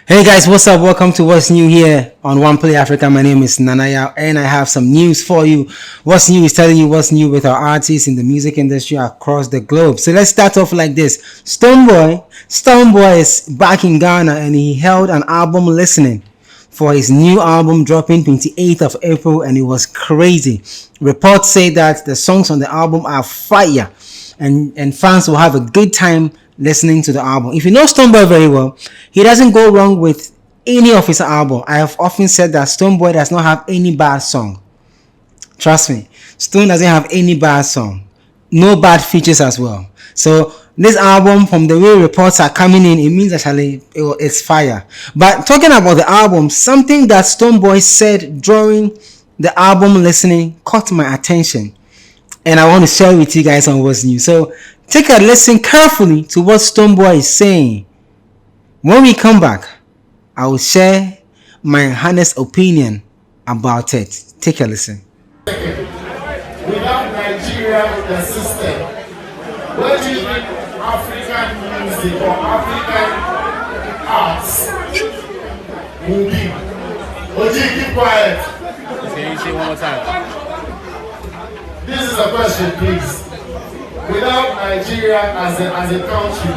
Hey guys, what's up? Welcome to What's New here on OnePlay Africa. My name is Nanaya and I have some news for you. What's New is telling you what's new with our artists in the music industry across the globe. So let's start off like this. Stonebwoy is back in Ghana and he held an album listening for his new album dropping 28th of April and it was crazy. Reports say that the songs on the album are fire and fans will have a good time listening to the album. If you know Stonebwoy very well, he doesn't go wrong with any of his album. I have often said that Stonebwoy does not have any bad song. Trust me, Stone doesn't have any bad song. No bad features as well. So this album, from the way reports are coming in, it means actually it's fire. But talking about the album, something that Stonebwoy said during the album listening caught my attention. And I want to share with you guys on what's new. So take a listen carefully to what Stonebwoy is saying. When we come back, I will share my honest opinion about it. Take a listen. Without Nigeria in the system, where do you think African music or African arts will be? Oji, keep quiet. Can you say one more time? This is a question, please. Without Nigeria as a country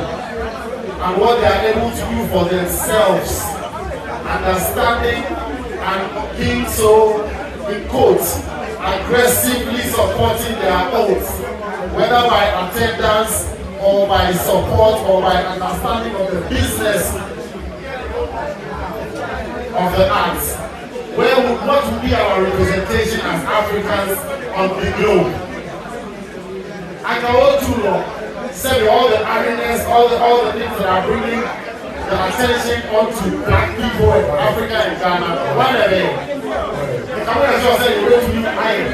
and what they are able to do for themselves, understanding and being so, in quotes, aggressively supporting their oath, whether by attendance or by support or by understanding of the business of the arts, what would be our representation as Africans on the globe? I can go too long. Say all the arrogance, all the things that are bringing the attention onto black people in Africa and Ghana. One of them. The camera just said you go to new iron.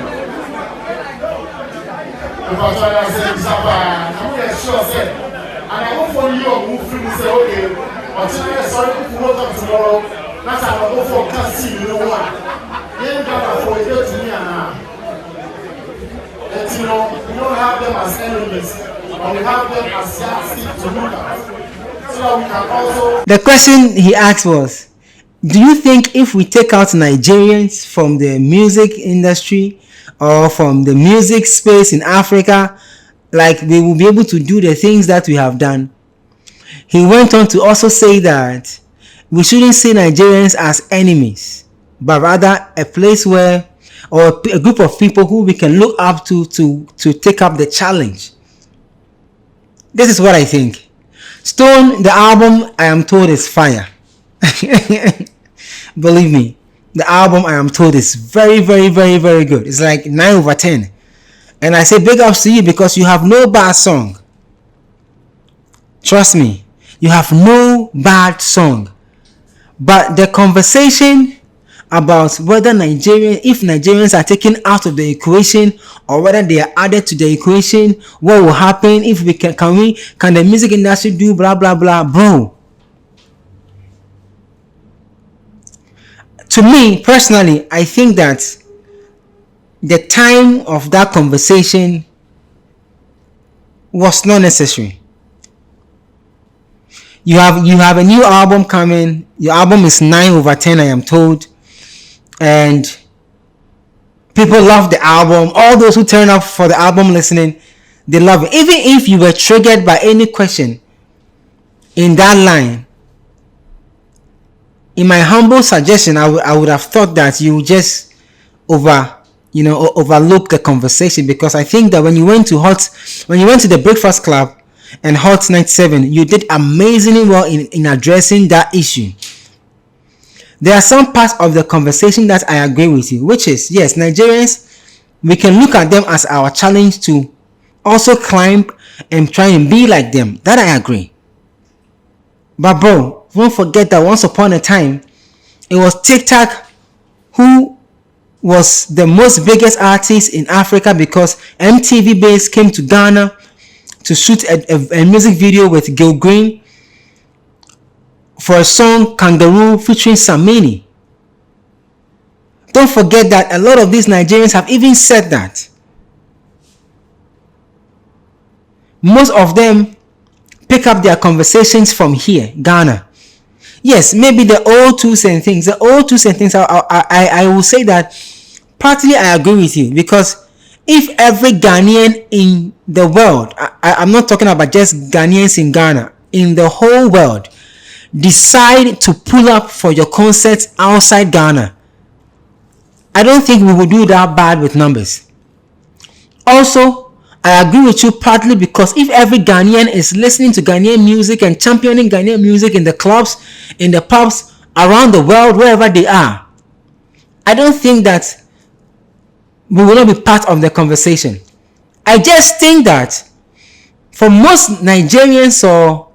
If I try to say this up, I'm sure said, and I hope for you or move through and say, okay, but today, sorry, if you woke up tomorrow, that's how I go for Cassie, you know what? You ain't got for it to me and you know, we don't have them as enemies, but we have them as yardstick to look at. So that we can also... The question he asked was, do you think if we take out Nigerians from the music industry or from the music space in Africa, like we will be able to do the things that we have done? He went on to also say that we shouldn't see Nigerians as enemies, but rather a place where, or a group of people who we can look up to take up the challenge. This is what I think. Stone, the album, I am told, is fire. Believe me, the album, I am told, is very, very, very, very good. It's like 9 over 10. And I say big ups to you because you have no bad song. Trust me, you have no bad song. But the conversation about whether if Nigerians are taken out of the equation or whether they are added to the equation, what will happen if we can the music industry do blah blah blah, bro? To me personally, I think that the time of that conversation was not necessary. You have a new album coming. Your album is 9 over 10, I am told. And people love the album. All those who turn up for the album listening, they love it. Even if you were triggered by any question in that line, in my humble suggestion, I would have thought that you would just overlook the conversation, because I think that when you went to the Breakfast Club and Hot 97, you did amazingly well in addressing that issue. There are some parts of the conversation that I agree with you, which is, yes, Nigerians, we can look at them as our challenge to also climb and try and be like them. That I agree. But bro, don't forget that once upon a time, it was TikTok who was the most biggest artist in Africa, because MTV Base came to Ghana to shoot a music video with Gil Green for a song Kangaroo featuring Samini. Don't forget that a lot of these Nigerians have even said that. Most of them pick up their conversations from here, Ghana. yes, maybe the old tools and things. The old tools and things. I will say that partly I agree with you, because if every Ghanaian in the world, I'm not talking about just Ghanaians in Ghana, in the whole world, decide to pull up for your concerts outside Ghana, I don't think we will do that bad with numbers. Also, I agree with you partly because if every Ghanaian is listening to Ghanaian music and championing Ghanaian music in the clubs, in the pubs, around the world, wherever they are, I don't think that we will not be part of the conversation. I just think that for most Nigerians or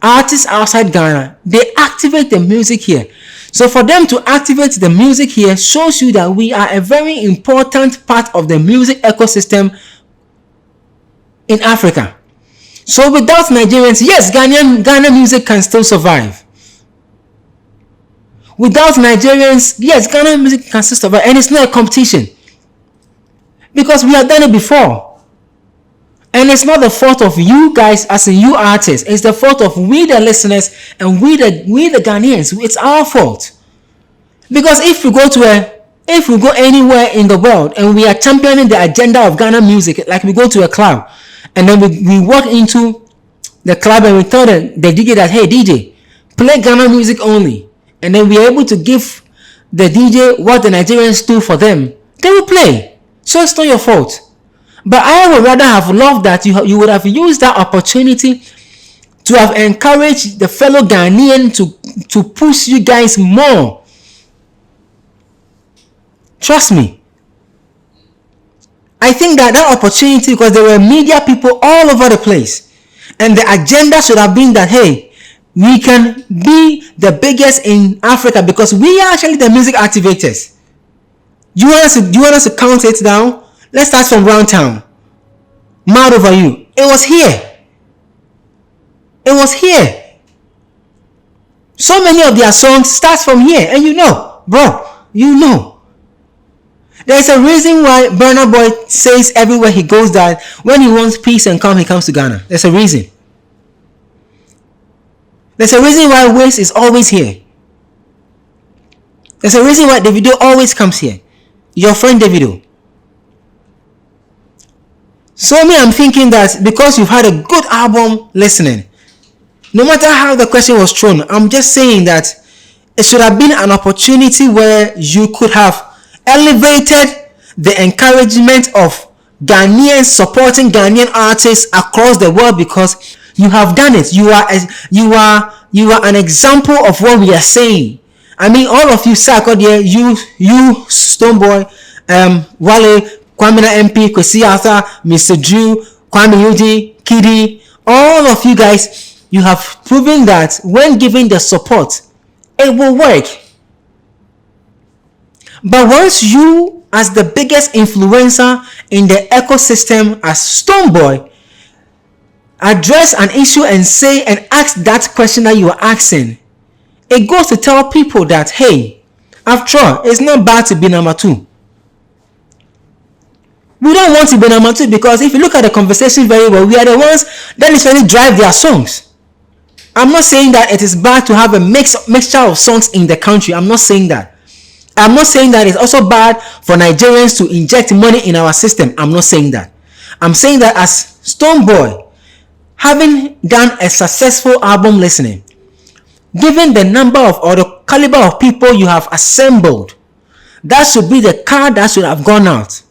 artists outside Ghana, they activate the music here. So for them to activate the music here shows you that we are a very important part of the music ecosystem in Africa. So without Nigerians, yes, Ghana music can still survive. Without Nigerians, yes, Ghana music can still survive, and it's not a competition because we have done it before. And it's not the fault of you guys as in you artists. It's the fault of we the listeners and we the Ghanaians. It's our fault. Because if we go anywhere in the world and we are championing the agenda of Ghana music, like we go to a club and then we walk into the club and we tell the DJ that, hey DJ, play Ghana music only. And then we are able to give the DJ what the Nigerians do for them, they will play. So it's not your fault. But I would rather have loved that you would have used that opportunity to have encouraged the fellow Ghanaian to push you guys more. Trust me. I think that opportunity, because there were media people all over the place, and the agenda should have been that, hey, we can be the biggest in Africa because we are actually the music activators. Do you want us to count it down? Let's start from Round Town. Mad Over You. It was here. It was here. So many of their songs start from here. And you know, bro, you know. There's a reason why Burna Boy says everywhere he goes that when he wants peace and calm, he comes to Ghana. There's a reason. There's a reason why Waze is always here. There's a reason why Davido always comes here. Your friend Davido. So me, I'm thinking that because you've had a good album listening, no matter how the question was thrown, I'm just saying that it should have been an opportunity where you could have elevated the encouragement of Ghanaians supporting Ghanaian artists across the world, because you have done it. You are an example of what we are saying. I mean, all of you, Sarkodie, you, Stonebwoy, Wale, Kwamina MP, Kwesi Arthur, Mr. Drew, Kwame Yudi, Kiddy, all of you guys, you have proven that when given the support, it will work. But once you, as the biggest influencer in the ecosystem as Stonebwoy, address an issue and say and ask that question that you are asking, it goes to tell people that, hey, after all, it's not bad to be number two. We don't want to be number two because if you look at the conversation very well, we are the ones that literally drive their songs. I'm not saying that it is bad to have a mixture of songs in the country. I'm not saying that. I'm not saying that it's also bad for Nigerians to inject money in our system. I'm not saying that. I'm saying that as Stonebwoy, having done a successful album listening, given the number of or the caliber of people you have assembled, that should be the card that should have gone out.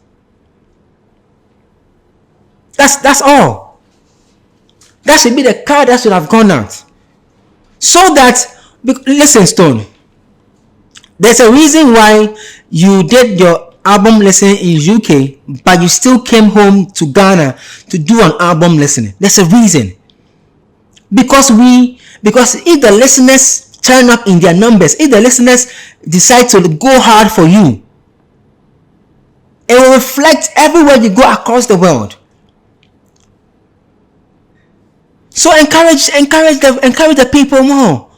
That's all. That should be the card that should have gone out. So that, listen, Stone, there's a reason why you did your album listening in UK, but you still came home to Ghana to do an album listening. There's a reason. Because if the listeners turn up in their numbers, if the listeners decide to go hard for you, it will reflect everywhere you go across the world. So encourage the people more.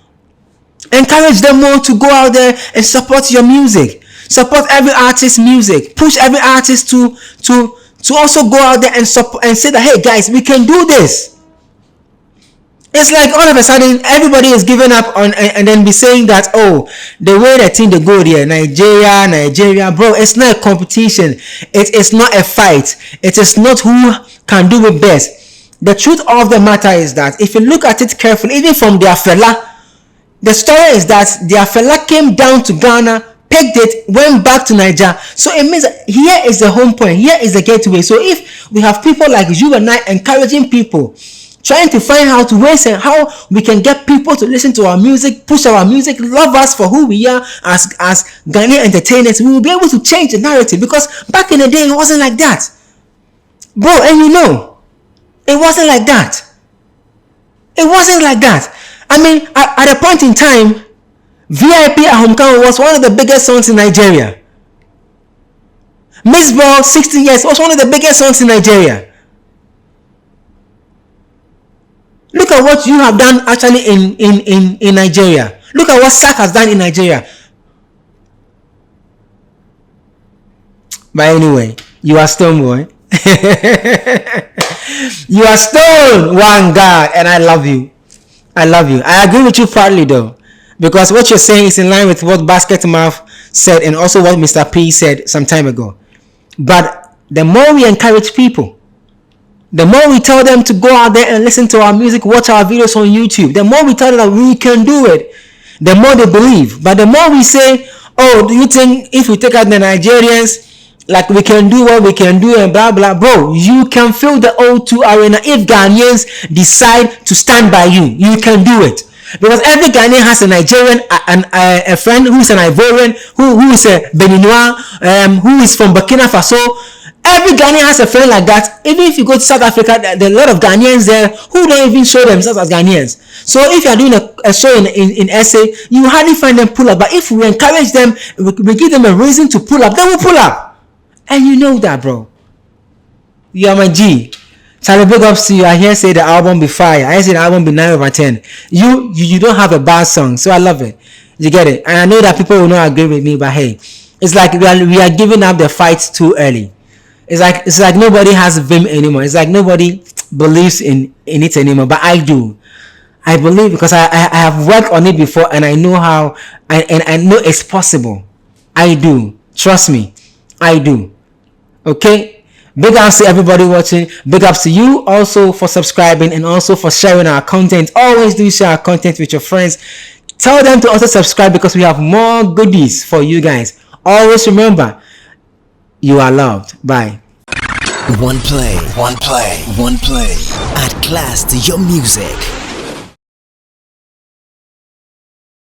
Encourage them more to go out there and support your music. Support every artist's music. Push every artist to also go out there and support and say that, hey guys, we can do this. It's like all of a sudden everybody is giving up on and then be saying that, oh, the way the team they go there, Nigeria, bro, it's not a competition. It's not a fight. It is not who can do it best. The truth of the matter is that if you look at it carefully, even from their fella, the story is that their fella came down to Ghana, picked it, went back to Nigeria. So it means that here is the home point, here is the gateway. So if we have people like you and I encouraging people, trying to find out ways and how we can get people to listen to our music, push our music, love us for who we are as Ghanaian entertainers, we will be able to change the narrative, because back in the day it wasn't like that, bro. And you know, it wasn't like that. It wasn't like that. I mean, at a point in time, VIP at Hometown was one of the biggest songs in Nigeria. Miss Ball 16 years was one of the biggest songs in Nigeria. Look at what you have done actually in Nigeria. Look at what Sak has done in Nigeria. But anyway, you are Stonebwoy. You are Stone, one God, and I love you. I love you. I agree with you partly though, because what you're saying is in line with what Basketmouth said and also what Mr. P said some time ago. But the more we encourage people, the more we tell them to go out there and listen to our music, watch our videos on YouTube, the more we tell them that we can do it, the more they believe. But the more we say, oh, do you think if we take out the Nigerians, like we can do what we can do and blah blah, bro, you can fill the O2 arena if Ghanaians decide to stand by you. You can do it. Because every Ghanaian has a Nigerian, a friend who's an Ivorian, who is a Beninois, who is from Burkina Faso. Every Ghanaian has a friend like that. Even if you go to South Africa, there are a lot of Ghanaians there who don't even show themselves as Ghanaians. So if you are doing a show in SA, you hardly find them pull up. But if we encourage them, we give them a reason to pull up, they will pull up. And you know that, bro. You are my G. Charlie, big ups to you. I hear say the album be fire. I say the album be 9 over 10. You don't have a bad song, so I love it. You get it? And I know that people will not agree with me, but hey, it's like we are giving up the fight too early. It's like nobody has Vim anymore. It's like nobody believes in it anymore. But I do. I believe because I have worked on it before and I know how and I know it's possible. I do. Trust me. I do. Okay? Big ups to everybody watching. Big ups to you also for subscribing and also for sharing our content. Always do share our content with your friends. Tell them to also subscribe because we have more goodies for you guys. Always remember, you are loved. Bye. OnePlay. Add class to your music.